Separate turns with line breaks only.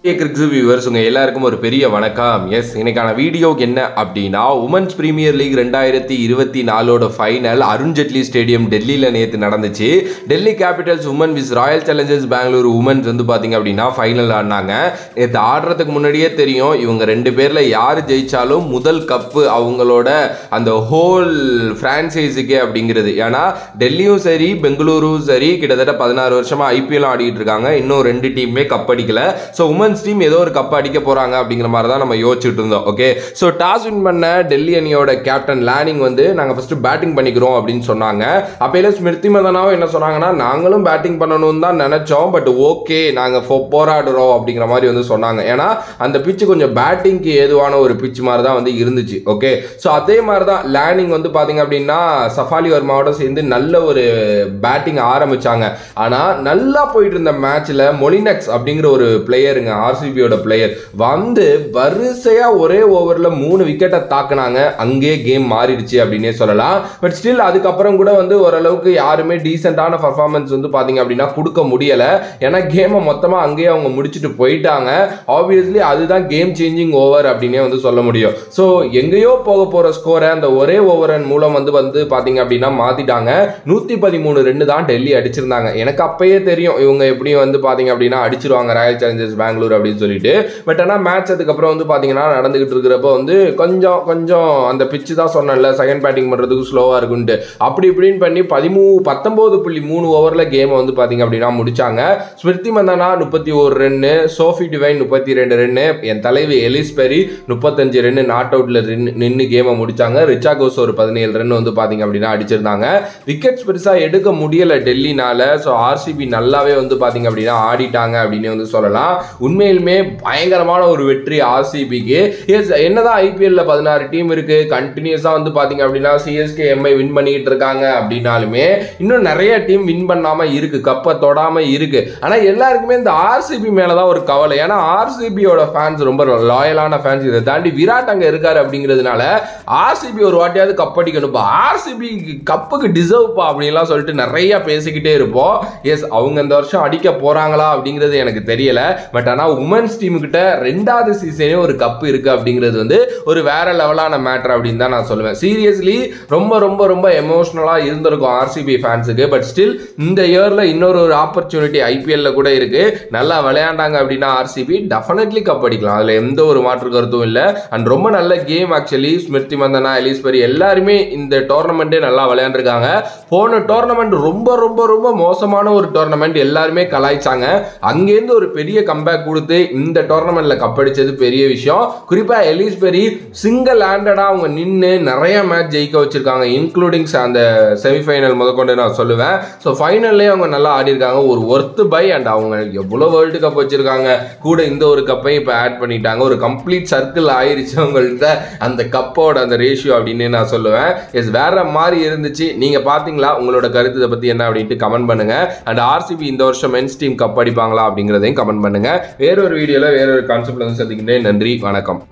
Cricket viewers உங்க எல்லாருக்கும் ஒரு பெரிய வணக்கம். எஸ், இன்னைக்கான வீடியோ என்ன அப்படின்னா, women's premier league 2024 final Arun Jaitley stadium டெல்லியில் நேற்று நடந்துச்சு. Delhi capitals women vs royal challengers Bangalore women's வந்து பார்த்தீங்க அப்படின்னா ஃபைனல் ஆடினாங்க. நேற்று ஆடுறதுக்கு முன்னாடியே தெரியும் இவங்க ரெண்டு பேரில் யார் ஜெயிச்சாலும் முதல் கப்பு அவங்களோட அந்த ஹோல் ஃப்ரான்ச்சைஸுக்கே அப்படிங்கிறது. ஏன்னா டெல்லியும் சரி பெங்களூரும் சரி கிட்டத்தட்ட 16 வருஷமாக ஐபிஎல் ஆடிட்டு இருக்காங்க. இன்னும் ரெண்டு டீமே கப் அடிக்கல. ஸோ உமன்ஸ் டீம் ஏதோ ஒரு கப் அடிக்க போறாங்க அப்படிங்கிற மாதிரி தான் நம்ம யோசிச்சுட்டு இருந்தோம். ஓகே, ஸோ டாஸ் வின் பண்ண டெல்லி அணியோட கேப்டன் லானிங் வந்து நாங்கள் ஃபர்ஸ்ட் பேட்டிங் பண்ணிக்கிறோம் அப்படின்னு சொன்னாங்க. அப்போ ஸ்மிருதி மந்தனாவும் என்ன சொன்னாங்கன்னா, நாங்களும் பேட்டிங் பண்ணணும்னு தான் நினைச்சோம், பட் ஓகே நாங்கள் போராடுறோம் அப்படிங்கிற மாதிரி வந்து சொன்னாங்க. ஏன்னா அந்த பிச்சு கொஞ்சம் பேட்டிங்க்கு ஏதுவான ஒரு பிச் மாதிரி தான் வந்து இருந்துச்சு. ஓகே, ஸோ அதே மாதிரி தான் லானிங் வந்து பார்த்தீங்க அப்படின்னா சஃபாலி வர்மாவோட சேர்ந்து நல்ல ஒரு பேட்டிங் ஆரம்பிச்சாங்க. ஆனால் நல்லா போயிட்டு இருந்த மேட்ச்ல மொலினெக்ஸ் அப்படிங்கிற ஒரு பிளேயருங்க, ஆர்சிபியோட பிளேயர் வந்து வரிசையா ஒரே ஓவர்ல 3 விக்கெட்டை தாக்குனாங்க. அங்கே கேம் மாறிடுச்சு அப்படின்னே சொல்லலாம். பட் ஸ்டில் அதுக்கப்புறம் கூட வந்து ஓரளவுக்கு யாருமே டீசென்டான பர்ஃபார்மன்ஸ் வந்து பாத்தீங்க அப்படின்னா கொடுக்க முடியல. ஏன்னா கேமை மொத்தமா அங்கேயே அவங்க முடிச்சுட்டு போயிட்டாங்க. ஆப்வியஸ்லி அதுதான் கேம் சேஞ்சிங் ஓவர் அப்படின்னே வந்து சொல்ல முடியும். ஸோ எங்கேயோ போக போற ஸ்கோரை அந்த ஒரே ஓவரன் மூலம் வந்து பாத்தீங்க அப்படின்னா மாத்திட்டாங்க. 113 ரன் தான் டெல்லி அடிச்சிருந்தாங்க. எனக்கு அப்பயே தெரியும் இவங்க எப்படியும் வந்து பாத்தீங்க அப்படின்னா அடிச்சிருவாங்க ராயல் சேலஞ்சர்ஸ் பெங்களூர் அப்படின்னு சொல்லிட்டு. பட் ஆனால் மேட்ச் அதுக்கப்புறம் வந்து பார்த்தீங்கன்னா நடந்துகிட்டு இருக்கிறப்ப வந்து கொஞ்சம் அந்த பிச்சு தான் சொன்னேன்ல, செகண்ட் பேட்டிங் பண்ணுறதுக்கு ஸ்லோவாக இருக்குன்ட்டு அப்படி இப்படின்னு பண்ணி 19.3 ஓவரில் கேமை வந்து பார்த்தீங்க அப்படின்னா முடிச்சாங்க. Smriti Mandhana 31 run, Sophie Devine 32 run, என் தலைவி எலிஸ் பெரி 35 ரன்னு நாட் அவுட்ல நின்று கேமை முடிச்சாங்க. ரிச்சா கோஸ் ஒரு 17 ரன் வந்து பார்த்தீங்க அப்படின்னா அடிச்சிருந்தாங்க. விக்கெட்ஸ் பெருசாக எடுக்க முடியலை டெல்லினால. ஸோ ஆர்சிபி நல்லாவே வந்து பார்த்தீங்க அப்படின்னா ஆடிட்டாங்க அப்படின்னு வந்து சொல்லலாம். உண்மையிலுமே பயங்கரமான ஒரு வெற்றி ஆர்சிபிக்கு. என்னதான் ஐபிஎல்ல 16 டீம் இருக்கு, கண்டினியூஸா வந்து பாத்தீங்க அப்படின்னா சிஎஸ்கே எம்ஐ வின் பண்ணிட்டு இருக்காங்க அப்படின்னாலுமே இன்னும் நிறைய டீம் வின் பண்ணாம இருக்கு, கப்பை தொடாம இருக்கு. ஆனா எல்லாருக்குமே இந்த ஆர்சிபி மேலதான் ஒரு கவலை. ஏன்னா ஆர்சிபியோட ஃபேன்ஸ் ரொம்ப லாயலான ஃபேன்ஸ். இதை தாண்டி விராட் அங்க இருக்காரு அப்படிங்கிறதுனால ஆர்சிபி ஒரு வாட்டியாவது கப் அடிக்கணும், ஆர்சிபி கப்புக்கு டிசர்வ் அப்படின்லாம் சொல்லிட்டு நிறைய பேசிக்கிட்டே இருப்போம். எஸ், அவங்க இந்த வருஷம் அடிக்க போறாங்களா அப்படிங்கிறது எனக்கு தெரியல. பட் ஆனால் உமன்ஸ் டீம் கிட்ட 2வது சீசனே ஒரு கப் இருக்கு அப்படிங்கிறது வந்து ஒரு வேற லெவலான மேட்டர் அப்படின்னு தான் நான் சொல்லுவேன். சீரியஸ்லி ரொம்ப ரொம்ப ரொம்ப எமோஷனலா இருந்திருக்கும் ஆர்சிபி ஃபேன்ஸுக்கு. பட் ஸ்டில் இந்த இயர்ல இன்னொரு ஆப்பர்ச்சுனிட்டி ஐபிஎல்ல கூட இருக்கு. நல்லா விளையாண்டாங்க அப்படின்னா ஆர்சிபி டெஃபினெட்லி கப் அடிக்கலாம், அதுல எந்த ஒரு மாற்று கருத்தும் இல்லை. அண்ட் ரொம்ப நல்ல game actually. Smriti Mandhana, Ellyse Perry எல்லாருமே இந்த டோர்னமெண்ட்டே நல்லா விளையாண்டுருக்காங்க. போன டோர்னமெண்ட் ரொம்ப ரொம்ப ரொம்ப மோசமான ஒரு டோர்னமெண்ட், எல்லாருமே கலாய்ச்சாங்க. அங்கேருந்து ஒரு பெரிய கம்பேக் கொடுத்து இந்த டோர்னமெண்ட்ல கப் அடிச்சது பெரிய விஷயம். குறிப்பா எலிஸ் பெரி சிங்கிள் ஹேண்டடா அவங்க நின்று நிறைய மேட்ச் ஜெயிக்க வச்சிருக்காங்க, இன்க்ளூடிங் அந்த செமிஃபைனல் முதற்கொண்டு நான் சொல்லுவேன். ஸோ ஃபைனல்லே அவங்க நல்லா ஆடி இருக்காங்க. ஒரு ஒர்த் பை. அண்ட் அவங்க எவ்வளோ வேர்ல்டு கப் வச்சிருக்காங்க, கூட இந்த ஒரு கப்பையும் இப்போ ஆட் பண்ணிட்டாங்க. ஒரு கம்ப்ளீட் சர்க்கிள் ஆயிருச்சு அவங்கள்ட்ட அந்த கப்போட அந்த ரேஷியோ அப்படின்னு நான் சொல்லுவேன். எஸ், வேற மாதிரி இருந்துச்சு. நீங்க பாத்தீங்களா? உங்களோட கருத்து இதை பத்தி என்ன அப்படின்ட்டு கமெண்ட் பண்ணுங்க. அண்ட் ஆர்சிபி இந்த வருஷம் மென்ஸ் டீம் கப் அடிப்பாங்களா அப்படிங்கிறதையும் கமெண்ட் பண்ணுங்க. வேறொரு வீடியோல வேறொரு கான்செப்ட்ல வந்து சந்திக்கின்றேன். நன்றி, வணக்கம்.